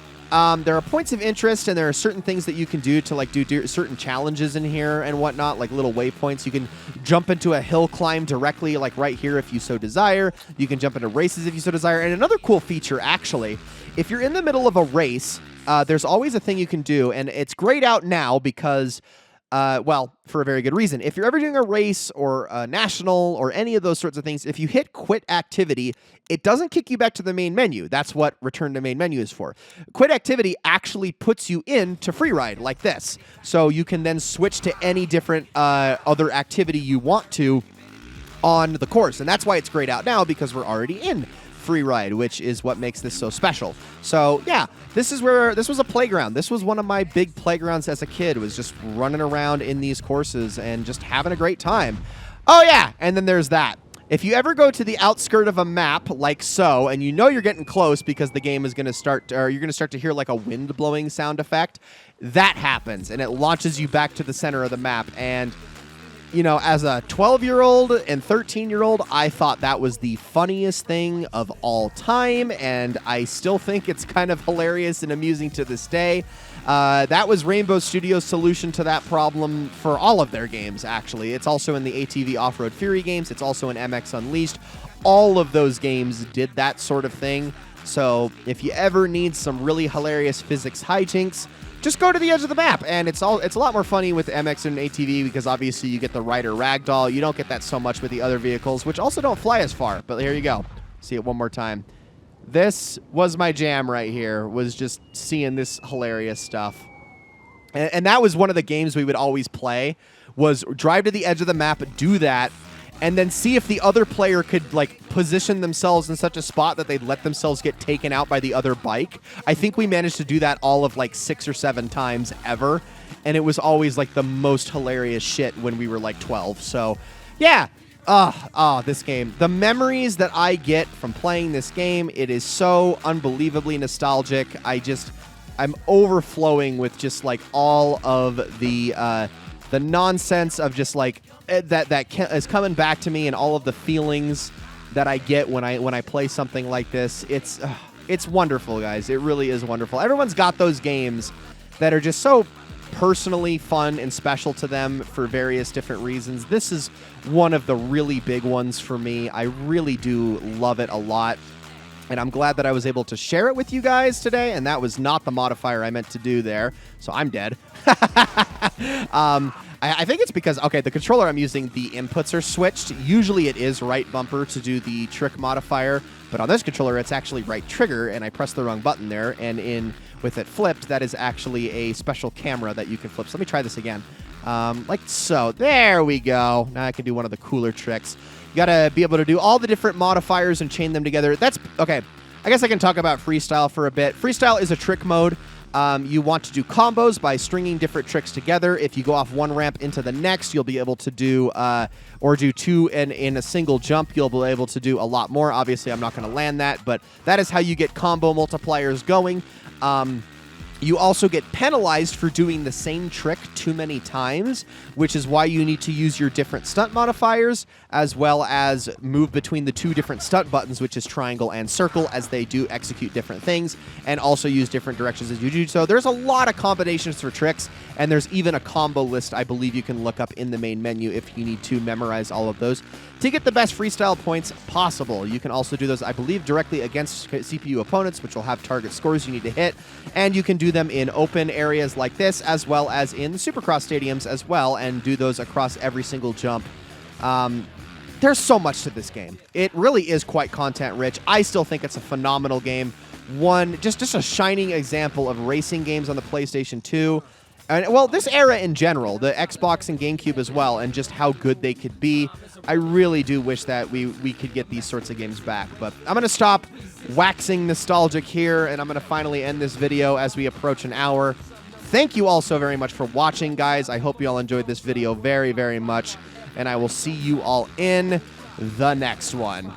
there are points of interest, and there are certain things that you can do to, like, do certain challenges in here and whatnot, like little waypoints. You can jump into a hill climb directly, like right here if you so desire. You can jump into races if you so desire. And another cool feature, actually, if you're in the middle of a race, there's always a thing you can do, and it's grayed out now because... well, for a very good reason. If you're ever doing a race or a national or any of those sorts of things, if you hit quit activity, it doesn't kick you back to the main menu. That's what return to main menu is for. Quit activity actually puts you into free ride like this. So you can then switch to any different other activity you want to on the course. And that's why it's grayed out now, because we're already in free ride, which is what makes this so special. So yeah, this was a playground. This was one of my big playgrounds as a kid, was just running around in these courses and just having a great time. Oh yeah, and then there's that. If you ever go to the outskirt of a map like so, and you know you're getting close because the game is going to start, or you're going to start to hear like a wind blowing sound effect, that happens, and it launches you back to the center of the map. And you know, as a 12-year-old and 13-year-old, I thought that was the funniest thing of all time, and I still think it's kind of hilarious and amusing to this day. That was Rainbow Studios' solution to that problem for all of their games, actually. It's also in the ATV Offroad Fury games. It's also in MX Unleashed. All of those games did that sort of thing. So if you ever need some really hilarious physics hijinks, just go to the edge of the map, and it's a lot more funny with MX and ATV because obviously you get the rider ragdoll. You don't get that so much with the other vehicles, which also don't fly as far. But here you go. See it one more time. This was my jam right here, was just seeing this hilarious stuff. And that was one of the games we would always play, was drive to the edge of the map, do that, and then see if the other player could like position themselves in such a spot that they'd let themselves get taken out by the other bike. I think we managed to do that all of like 6 or 7 times ever, and it was always like the most hilarious shit when we were like 12. So yeah, this game, the memories that I get from playing this game, it is so unbelievably nostalgic. I'm overflowing with just like all of the nonsense of just like that is coming back to me, and all of the feelings that I get when I play something like this. It's wonderful, guys. It really is wonderful. Everyone's got those games that are just so personally fun and special to them for various different reasons. This is one of the really big ones for me. I really do love it a lot, and I'm glad that I was able to share it with you guys today, and that was not the modifier I meant to do there, so I'm dead. I think it's because, okay, the controller I'm using, the inputs are switched. Usually it is right bumper to do the trick modifier, but on this controller it's actually right trigger, and I pressed the wrong button there, and with it flipped, that is actually a special camera that you can flip. So let me try this again. Like so. There we go. Now I can do one of the cooler tricks. You gotta be able to do all the different modifiers and chain them together. That's, okay, I guess I can talk about freestyle for a bit. Freestyle is a trick mode. You want to do combos by stringing different tricks together. If you go off one ramp into the next, you'll be able to do, or do 2 in a single jump, you'll be able to do a lot more. Obviously, I'm not going to land that, but that is how you get combo multipliers going. You also get penalized for doing the same trick too many times, which is why you need to use your different stunt modifiers, as well as move between the 2 different stunt buttons, which is triangle and circle, as they do execute different things, and also use different directions as you do. So there's a lot of combinations for tricks, and there's even a combo list I believe you can look up in the main menu if you need to memorize all of those to get the best freestyle points possible. You can also do those, I believe, directly against CPU opponents, which will have target scores you need to hit, and you can do them in open areas like this, as well as in the Supercross stadiums as well, and do those across every single jump. There's so much to this game. It really is quite content-rich. I still think it's a phenomenal game. Just a shining example of racing games on the PlayStation 2. And, well, this era in general, the Xbox and GameCube as well, and just how good they could be. I really do wish that we could get these sorts of games back. But I'm going to stop waxing nostalgic here, and I'm going to finally end this video as we approach an hour. Thank you all so very much for watching, guys. I hope you all enjoyed this video very, very much, and I will see you all in the next one.